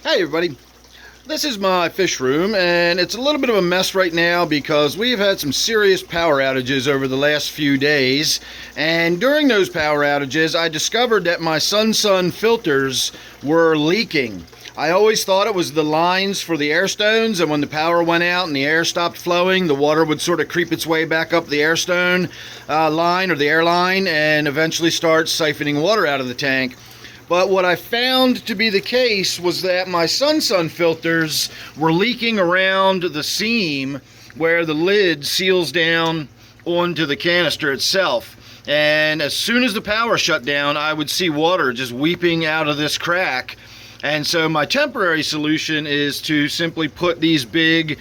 Hey everybody, this is my fish room and it's a little bit of a mess right now because we've had some serious power outages over the last few days, and during those power outages I discovered that my SunSun filters were leaking. I always thought it was the lines for the air stones, and when the power went out and the air stopped flowing, the water would sort of creep its way back up the air stone line or the air line and eventually start siphoning water out of the tank. But what I found to be the case was that my SunSun filters were leaking around the seam where the lid seals down onto the canister itself. And as soon as the power shut down, I would see water just weeping out of this crack. And so my temporary solution is to simply put these big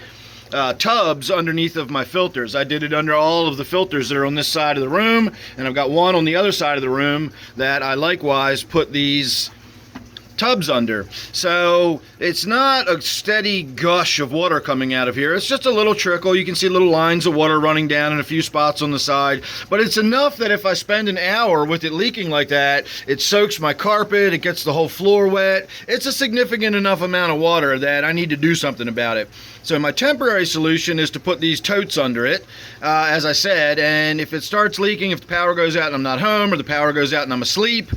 tubs underneath of my filters. I did it under all of the filters that are on this side of the room, and I've got one on the other side of the room that I likewise put these tubs under. So it's not a steady gush of water coming out of here. It's just a little trickle. You can see little lines of water running down in a few spots on the side, but it's enough that if I spend an hour with it leaking like that, it soaks my carpet, it gets the whole floor wet. It's a significant enough amount of water that I need to do something about it. So my temporary solution is to put these totes under it, as I said, and if it starts leaking, if the power goes out and I'm not home, or the power goes out and I'm asleep,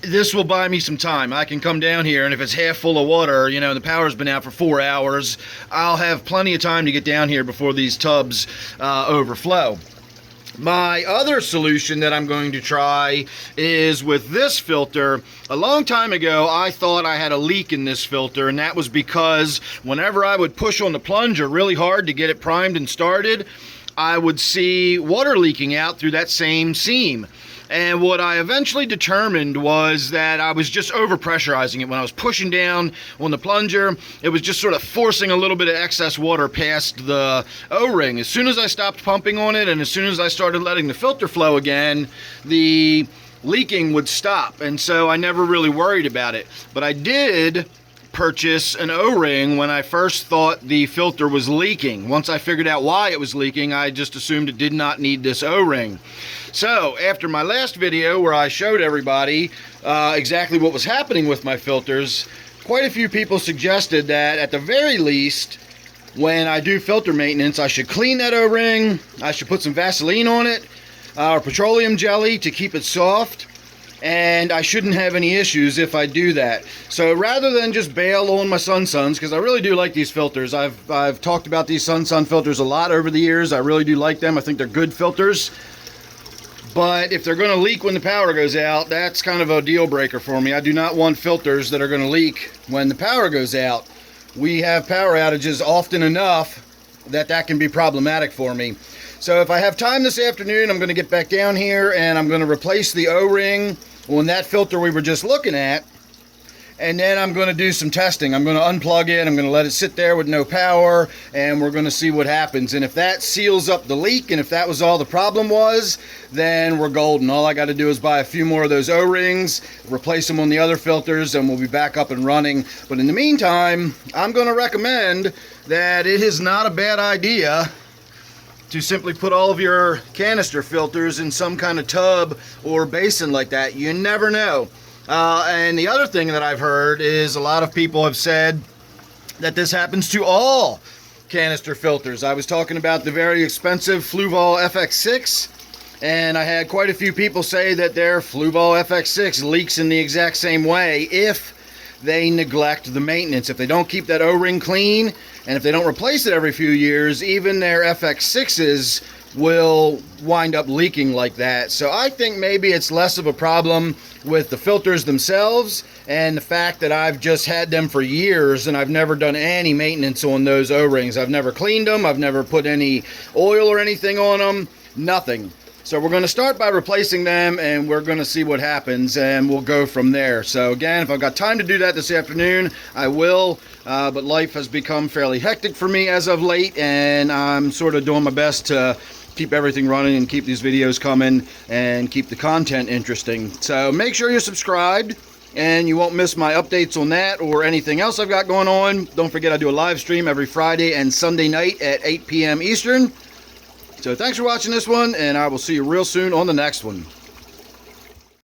this will buy me some time. I can come down here, and if it's half full of water, you know, the power's been out for 4 hours, I'll have plenty of time to get down here before these tubs overflow. My other solution that I'm going to try is with this filter. A long time ago, I thought I had a leak in this filter, and that was because whenever I would push on the plunger really hard to get it primed and started, I would see water leaking out through that same seam. And what I eventually determined was that I was just overpressurizing it. When I was pushing down on the plunger, it was just sort of forcing a little bit of excess water past the O-ring. As soon as I stopped pumping on it, and as soon as I started letting the filter flow again, the leaking would stop. And so I never really worried about it. But I did purchase an O-ring when I first thought the filter was leaking. Once I figured out why it was leaking, I just assumed it did not need this O-ring. So after my last video where I showed everybody exactly what was happening with my filters, quite a few people suggested that at the very least, when I do filter maintenance, I should clean that O-ring, I should put some Vaseline on it, or petroleum jelly to keep it soft, and I shouldn't have any issues if I do that. So rather than just bail on my SunSuns, because I really do like these filters, I've talked about these SunSun filters a lot over the years. I really do like them. I think they're good filters. But if they're going to leak when the power goes out, that's kind of a deal breaker for me. I do not want filters that are going to leak when the power goes out. We have power outages often enough that that can be problematic for me. So if I have time this afternoon, I'm going to get back down here and I'm going to replace the O-ring on that filter we were just looking at. And then I'm going to do some testing. I'm going to unplug it, I'm going to let it sit there with no power, and we're going to see what happens. And if that seals up the leak, and if that was all the problem was, then we're golden. All I got to do is buy a few more of those O-rings, replace them on the other filters, and we'll be back up and running. But in the meantime, I'm going to recommend that it is not a bad idea to simply put all of your canister filters in some kind of tub or basin like that. You never know. And the other thing that I've heard is a lot of people have said that this happens to all canister filters. I was talking about the very expensive Fluval FX6, and I had quite a few people say that their Fluval FX6 leaks in the exact same way if they neglect the maintenance. If they don't keep that O-ring clean, and if they don't replace it every few years, even their FX6s will wind up leaking like that. So I think maybe it's less of a problem with the filters themselves and the fact that I've just had them for years and I've never done any maintenance on those O-rings. I've never cleaned them, I've never put any oil or anything on them, nothing. So we're going to start by replacing them, and we're going to see what happens, and we'll go from there. So again, if I've got time to do that this afternoon, I will, but life has become fairly hectic for me as of late, and I'm sort of doing my best to keep everything running and keep these videos coming and keep the content interesting. So make sure you're subscribed and you won't miss my updates on that or anything else I've got going on. Don't forget I do a live stream every Friday and Sunday night at 8 p.m. Eastern. So thanks for watching this one, and I will see you real soon on the next one.